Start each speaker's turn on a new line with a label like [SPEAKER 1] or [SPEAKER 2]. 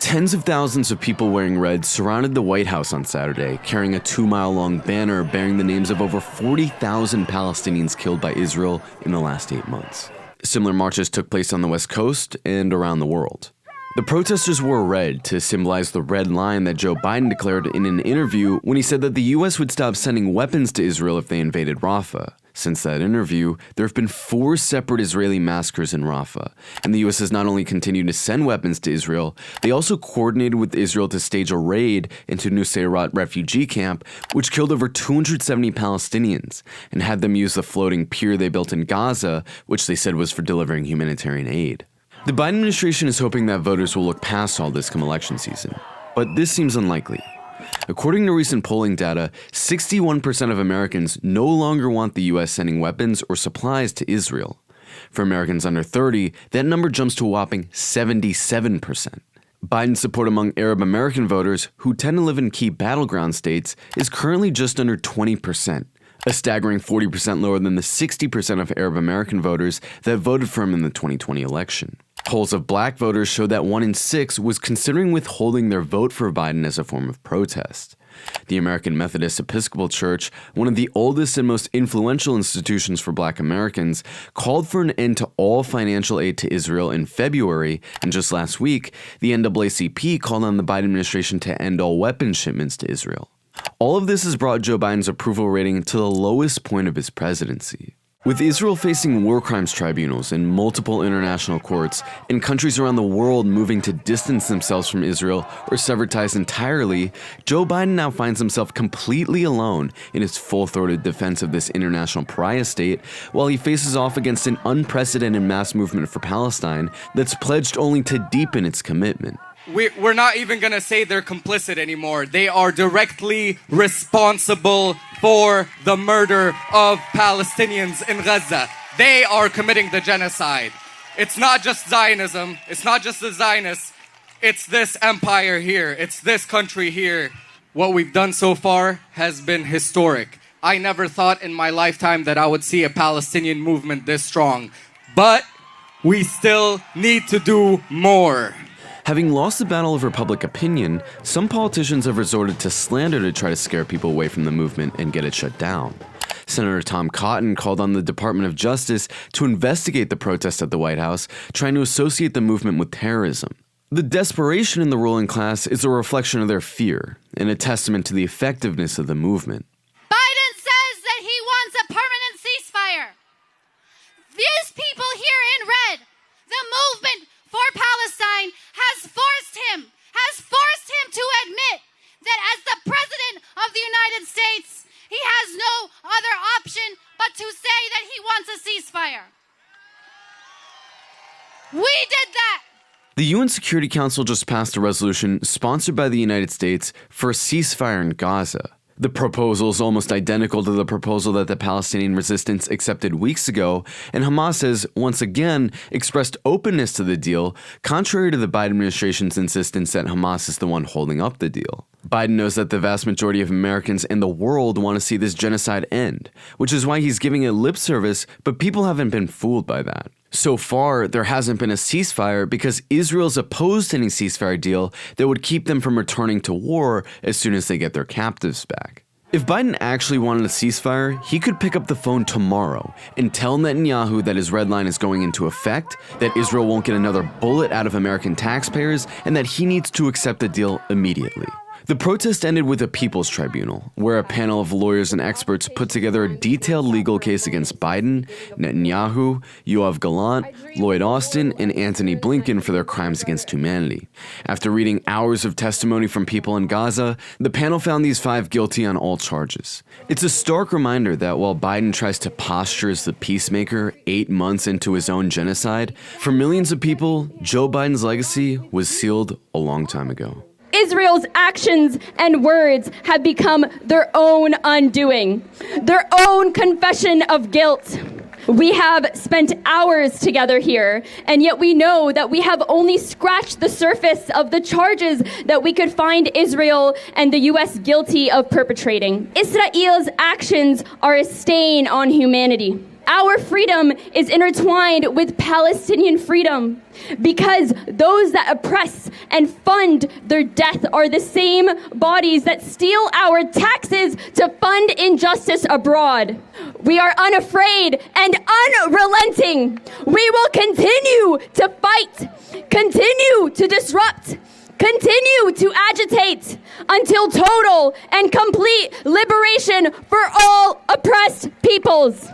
[SPEAKER 1] Tens of thousands of people wearing red surrounded the White House on Saturday, carrying a 2-mile-long banner bearing the names of over 40,000 Palestinians killed by Israel in the last 8 months. Similar marches took place on the West Coast and around the world. The protesters wore red to symbolize the red line that Joe Biden declared in an interview when he said that the U.S. would stop sending weapons to Israel if they invaded Rafah. Since that interview, there have been 4 separate Israeli massacres in Rafah, and the U.S. has not only continued to send weapons to Israel, they also coordinated with Israel to stage a raid into Nusayrat refugee camp, which killed over 270 Palestinians, and had them use the floating pier they built in Gaza, which they said was for delivering humanitarian aid. The Biden administration is hoping that voters will look past all this come election season, but this seems unlikely. According to recent polling data, 61% of Americans no longer want the U.S. sending weapons or supplies to Israel. For Americans under 30, that number jumps to a whopping 77%. Biden's support among Arab American voters, who tend to live in key battleground states, is currently just under 20%, a staggering 40% lower than the 60% of Arab American voters that voted for him in the 2020 election. Polls of black voters showed that 1 in 6 was considering withholding their vote for Biden as a form of protest. The American Methodist Episcopal Church, one of the oldest and most influential institutions for black Americans, called for an end to all financial aid to Israel in February, and just last week, the NAACP called on the Biden administration to end all weapons shipments to Israel. All of this has brought Joe Biden's approval rating to the lowest point of his presidency. With Israel facing war crimes tribunals in multiple international courts, and countries around the world moving to distance themselves from Israel or sever ties entirely, Joe Biden now finds himself completely alone in his full-throated defense of this international pariah state, while he faces off against an unprecedented mass movement for Palestine that's pledged only to deepen its commitment.
[SPEAKER 2] We're not even going to say they're complicit anymore. They are directly responsible for the murder of Palestinians in Gaza. They are committing the genocide. It's not just Zionism. It's not just the Zionists. It's this empire here. It's this country here. What we've done so far has been historic. I never thought in my lifetime that I would see a Palestinian movement this strong. But we still need to do more.
[SPEAKER 1] Having lost the battle over public opinion, some politicians have resorted to slander to try to scare people away from the movement and get it shut down. Senator Tom Cotton called on the Department of Justice to investigate the protest at the White House, trying to associate the movement with terrorism. The desperation in the ruling class is a reflection of their fear and a testament to the effectiveness of the movement.
[SPEAKER 3] Biden says that he wants a permanent ceasefire. These people here in red, the movement for Palestine, has forced him to admit that as the President of the United States, he has no other option but to say that he wants a ceasefire. We did that.
[SPEAKER 1] The UN Security Council just passed a resolution sponsored by the United States for a ceasefire in Gaza. The proposal is almost identical to the proposal that the Palestinian resistance accepted weeks ago, and Hamas has, once again, expressed openness to the deal, contrary to the Biden administration's insistence that Hamas is the one holding up the deal. Biden knows that the vast majority of Americans in the world want to see this genocide end, which is why he's giving it lip service, but people haven't been fooled by that. So far, there hasn't been a ceasefire because Israel's opposed any ceasefire deal that would keep them from returning to war as soon as they get their captives back. If Biden actually wanted a ceasefire, he could pick up the phone tomorrow and tell Netanyahu that his red line is going into effect, that Israel won't get another bullet out of American taxpayers, and that he needs to accept the deal immediately. The protest ended with a people's tribunal, where a panel of lawyers and experts put together a detailed legal case against Biden, Netanyahu, Yoav Gallant, Lloyd Austin, and Antony Blinken for their crimes against humanity. After reading hours of testimony from people in Gaza, the panel found these 5 guilty on all charges. It's a stark reminder that while Biden tries to posture as the peacemaker 8 months into his own genocide, for millions of people, Joe Biden's legacy was sealed a long time ago.
[SPEAKER 4] Israel's actions and words have become their own undoing, their own confession of guilt. We have spent hours together here, and yet we know that we have only scratched the surface of the charges that we could find Israel and the U.S. guilty of perpetrating. Israel's actions are a stain on humanity. Our freedom is intertwined with Palestinian freedom, because those that oppress and fund their death are the same bodies that steal our taxes to fund injustice abroad. We are unafraid and unrelenting. We will continue to fight, continue to disrupt, continue to agitate until total and complete liberation for all oppressed peoples.